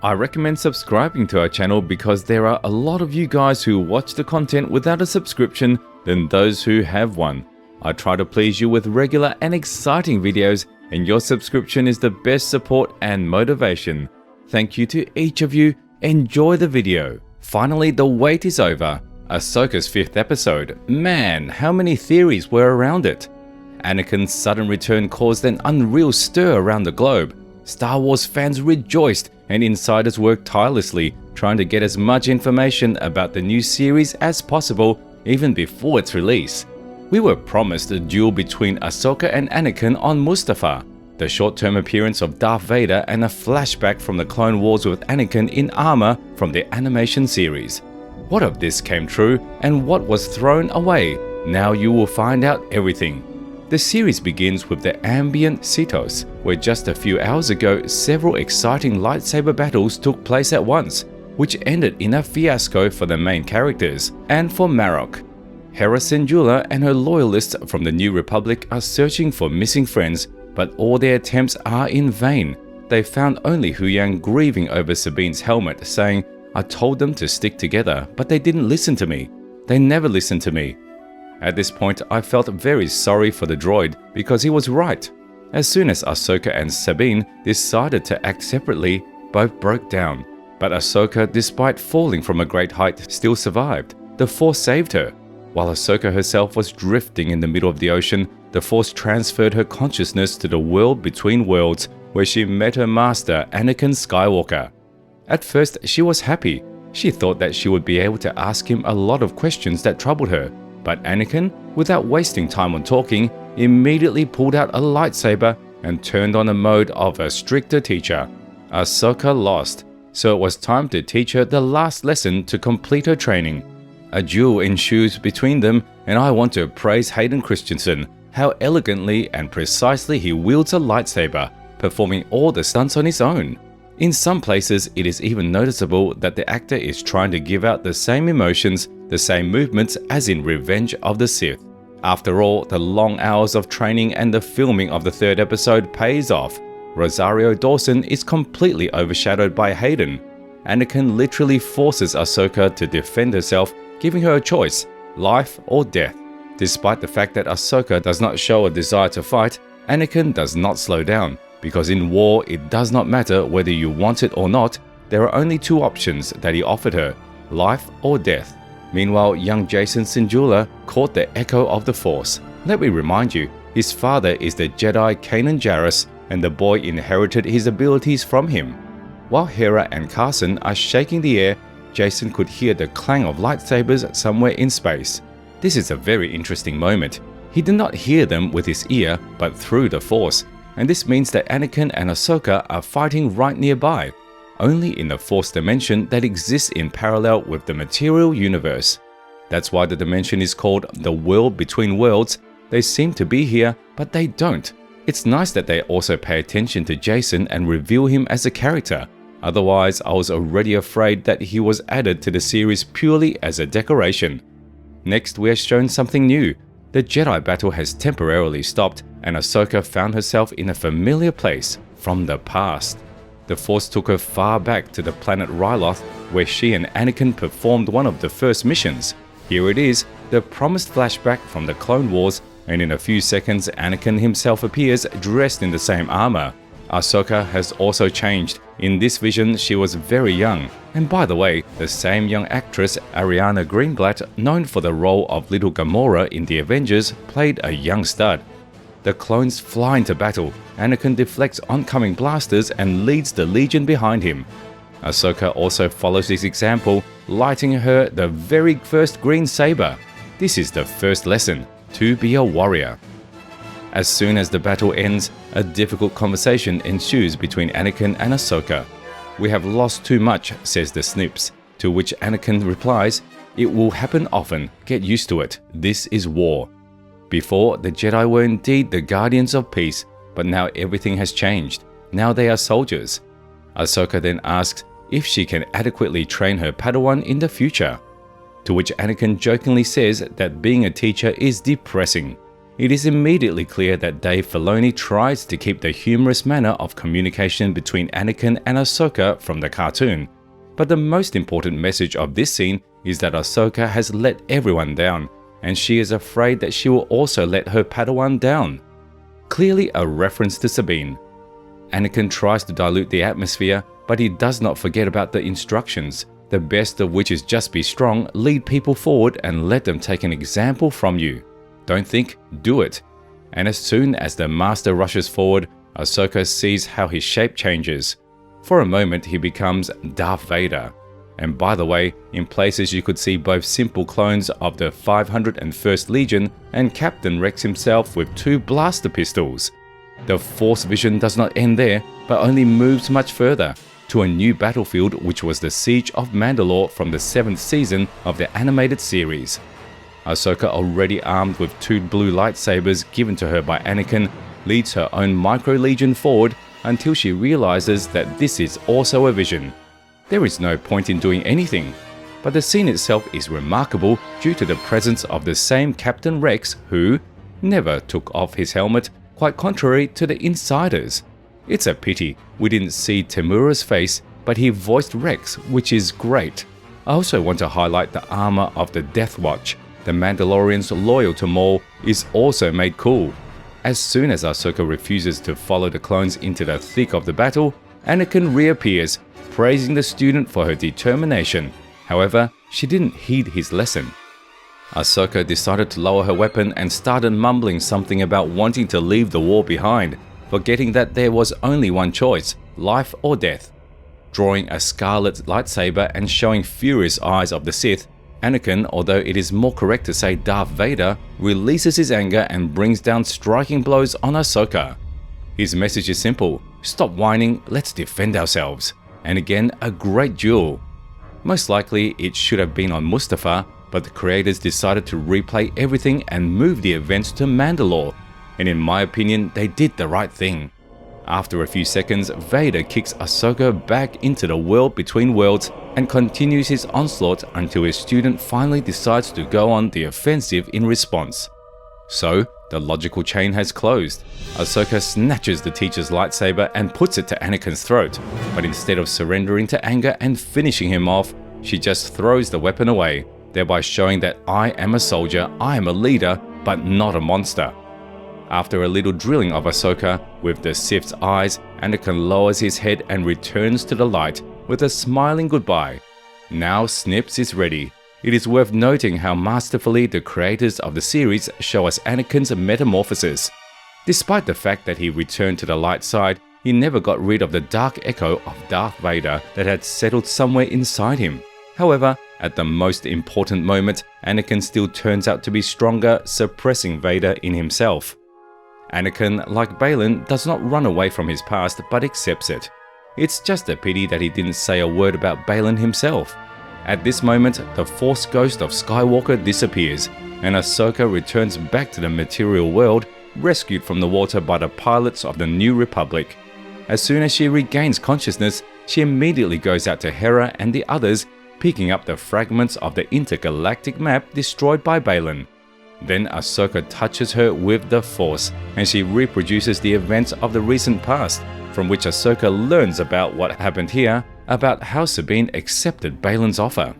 I recommend subscribing to our channel because there are a lot of you guys who watch the content without a subscription than those who have one. I try to please you with regular and exciting videos, and your subscription is the best support and motivation. Thank you to each of you. Enjoy the video. Finally, the wait is over. Ahsoka's 5th episode. Man, how many theories were around it? Anakin's sudden return caused an unreal stir around the globe. Star Wars fans rejoiced, and insiders worked tirelessly, trying to get as much information about the new series as possible, even before its release. We were promised a duel between Ahsoka and Anakin on Mustafar, the short-term appearance of Darth Vader, and a flashback from the Clone Wars with Anakin in armor from the animation series. What of this came true, and what was thrown away? Now you will find out everything. The series begins with the ambient Cetos, where just a few hours ago several exciting lightsaber battles took place at once, which ended in a fiasco for the main characters and for Marok. Hera Syndulla and her loyalists from the New Republic are searching for missing friends, but all their attempts are in vain. They found only Huyang grieving over Sabine's helmet, saying, "I told them to stick together, but they didn't listen to me. They never listened to me." At this point, I felt very sorry for the droid because he was right. As soon as Ahsoka and Sabine decided to act separately, both broke down. But Ahsoka, despite falling from a great height, still survived. The Force saved her. While Ahsoka herself was drifting in the middle of the ocean, the Force transferred her consciousness to the world between worlds, where she met her master, Anakin Skywalker. At first, she was happy. She thought that she would be able to ask him a lot of questions that troubled her. But Anakin, without wasting time on talking, immediately pulled out a lightsaber and turned on a mode of a stricter teacher. Ahsoka lost, so it was time to teach her the last lesson to complete her training. A duel ensues between them, and I want to praise Hayden Christensen, how elegantly and precisely he wields a lightsaber, performing all the stunts on his own. In some places, it is even noticeable that the actor is trying to give out the same emotions, the same movements as in Revenge of the Sith. After all, the long hours of training and the filming of the 3rd episode pays off. Rosario Dawson is completely overshadowed by Hayden. Anakin literally forces Ahsoka to defend herself, giving her a choice, life or death. Despite the fact that Ahsoka does not show a desire to fight, Anakin does not slow down. Because in war, it does not matter whether you want it or not, there are only 2 options that he offered her, life or death. Meanwhile, young Jacen Syndulla caught the echo of the Force. Let me remind you, his father is the Jedi Kanan Jarrus, and the boy inherited his abilities from him. While Hera and Carson are shaking the air, Jacen could hear the clang of lightsabers somewhere in space. This is a very interesting moment. He did not hear them with his ear, but through the Force. And this means that Anakin and Ahsoka are fighting right nearby, only in the Force dimension that exists in parallel with the material universe. That's why the dimension is called the world between worlds. They seem to be here, but they don't. It's nice that they also pay attention to Jacen and reveal him as a character. Otherwise, I was already afraid that he was added to the series purely as a decoration. Next, we are shown something new. The Jedi battle has temporarily stopped, and Ahsoka found herself in a familiar place from the past. The Force took her far back to the planet Ryloth, where she and Anakin performed one of the first missions. Here it is, the promised flashback from the Clone Wars, and in a few seconds Anakin himself appears dressed in the same armor. Ahsoka has also changed. In this vision, she was very young. And by the way, the same young actress Ariana Greenblatt, known for the role of Little Gamora in The Avengers, played a young stud. The clones fly into battle. Anakin deflects oncoming blasters and leads the Legion behind him. Ahsoka also follows his example, lighting her the very first green saber. This is the first lesson, to be a warrior. As soon as the battle ends, a difficult conversation ensues between Anakin and Ahsoka. "We have lost too much," says the Snips, to which Anakin replies, "It will happen often, get used to it, this is war." Before, the Jedi were indeed the guardians of peace, but now everything has changed. Now they are soldiers. Ahsoka then asks if she can adequately train her Padawan in the future. To which Anakin jokingly says that being a teacher is depressing. it is immediately clear that Dave Filoni tries to keep the humorous manner of communication between Anakin and Ahsoka from the cartoon. But the most important message of this scene is that Ahsoka has let everyone down, and she is afraid that she will also let her Padawan down. Clearly a reference to Sabine. Anakin tries to dilute the atmosphere, but he does not forget about the instructions, the best of which is just be strong, lead people forward, and let them take an example from you. Don't think, do it. And as soon as the Master rushes forward, Ahsoka sees how his shape changes. For a moment, he becomes Darth Vader. And by the way, in places you could see both simple clones of the 501st Legion and Captain Rex himself with 2 blaster pistols. The Force vision does not end there, but only moves much further, to a new battlefield which was the Siege of Mandalore from the 7th season of the animated series. Ahsoka, already armed with 2 blue lightsabers given to her by Anakin, leads her own micro-legion forward until she realizes that this is also a vision. There is no point in doing anything, but the scene itself is remarkable due to the presence of the same Captain Rex who never took off his helmet, quite contrary to the insiders. It's a pity we didn't see Temuera's face, but he voiced Rex, which is great. I also want to highlight the armor of the Death Watch. The Mandalorians loyal to Maul is also made cool. As soon as Ahsoka refuses to follow the clones into the thick of the battle, Anakin reappears, praising the student for her determination. However, she didn't heed his lesson. Ahsoka decided to lower her weapon and started mumbling something about wanting to leave the war behind, forgetting that there was only one choice, life or death. Drawing a scarlet lightsaber and showing furious eyes of the Sith, Anakin, although it is more correct to say Darth Vader, releases his anger and brings down striking blows on Ahsoka. His message is simple: stop whining, let's defend ourselves. And again, a great duel. Most likely it should have been on Mustafar, but the creators decided to replay everything and move the events to Mandalore. And in my opinion, they did the right thing. After a few seconds, Vader kicks Ahsoka back into the world between worlds and continues his onslaught until his student finally decides to go on the offensive in response. So, the logical chain has closed. Ahsoka snatches the teacher's lightsaber and puts it to Anakin's throat, but instead of surrendering to anger and finishing him off, she just throws the weapon away, thereby showing that I am a soldier, I am a leader, but not a monster. After a little drilling of Ahsoka with the Sith's eyes, Anakin lowers his head and returns to the light with a smiling goodbye. Now Snips is ready. It is worth noting how masterfully the creators of the series show us Anakin's metamorphosis. Despite the fact that he returned to the light side, he never got rid of the dark echo of Darth Vader that had settled somewhere inside him. However, at the most important moment, Anakin still turns out to be stronger, suppressing Vader in himself. Anakin, like Baylan, does not run away from his past but accepts it. It's just a pity that he didn't say a word about Baylan himself. At this moment, the Force ghost of Skywalker disappears, and Ahsoka returns back to the material world, rescued from the water by the pilots of the New Republic. As soon as she regains consciousness, she immediately goes out to Hera and the others, picking up the fragments of the intergalactic map destroyed by Baylan. Then Ahsoka touches her with the Force, and she reproduces the events of the recent past, from which Ahsoka learns about what happened here, about how Sabine accepted Baylan's offer.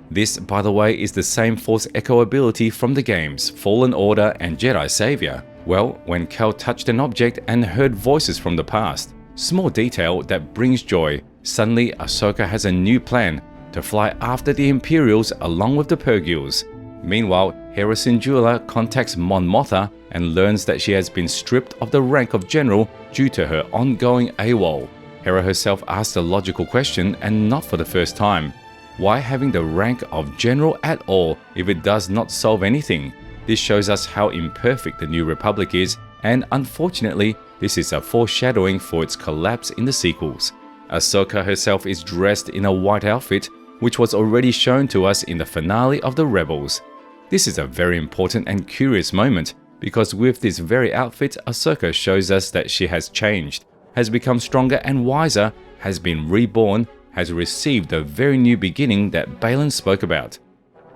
This, by the way, is the same Force Echo ability from the games Fallen Order and Jedi Savior. Well, when Cal touched an object and heard voices from the past. Small detail that brings joy. Suddenly, Ahsoka has a new plan, to fly after the Imperials along with the Purgils. Meanwhile, Hera Syndulla contacts Mon Mothma and learns that she has been stripped of the rank of general due to her ongoing AWOL. Hera herself asks a logical question, and not for the first time. Why having the rank of general at all if it does not solve anything? This shows us how imperfect the New Republic is, and unfortunately, this is a foreshadowing for its collapse in the sequels. Ahsoka herself is dressed in a white outfit, which was already shown to us in the finale of the Rebels. This is a very important and curious moment, because with this very outfit, Ahsoka shows us that she has changed, has become stronger and wiser, has been reborn, has received the very new beginning that Baylan spoke about.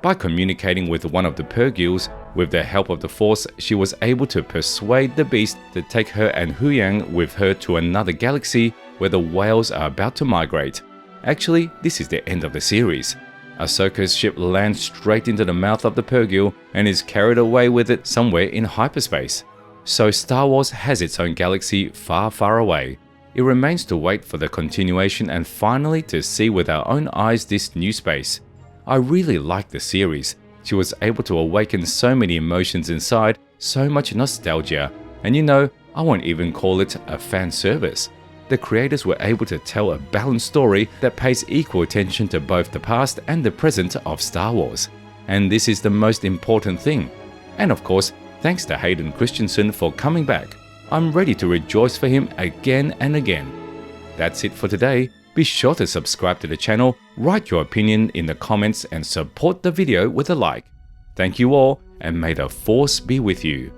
By communicating with one of the Purgils, with the help of the Force, she was able to persuade the Beast to take her and Huyang with her to another galaxy where the whales are about to migrate. Actually, this is the end of the series. Ahsoka's ship lands straight into the mouth of the Purgil and is carried away with it somewhere in hyperspace. So Star Wars has its own galaxy far, far away. It remains to wait for the continuation and finally to see with our own eyes this new space. I really like the series. She was able to awaken so many emotions inside, so much nostalgia, and you know, I won't even call it a fan service. The creators were able to tell a balanced story that pays equal attention to both the past and the present of Star Wars. And this is the most important thing. And of course, thanks to Hayden Christensen for coming back. I'm ready to rejoice for him again and again. That's it for today. Be sure to subscribe to the channel, write your opinion in the comments and support the video with a like. Thank you all, and may the Force be with you.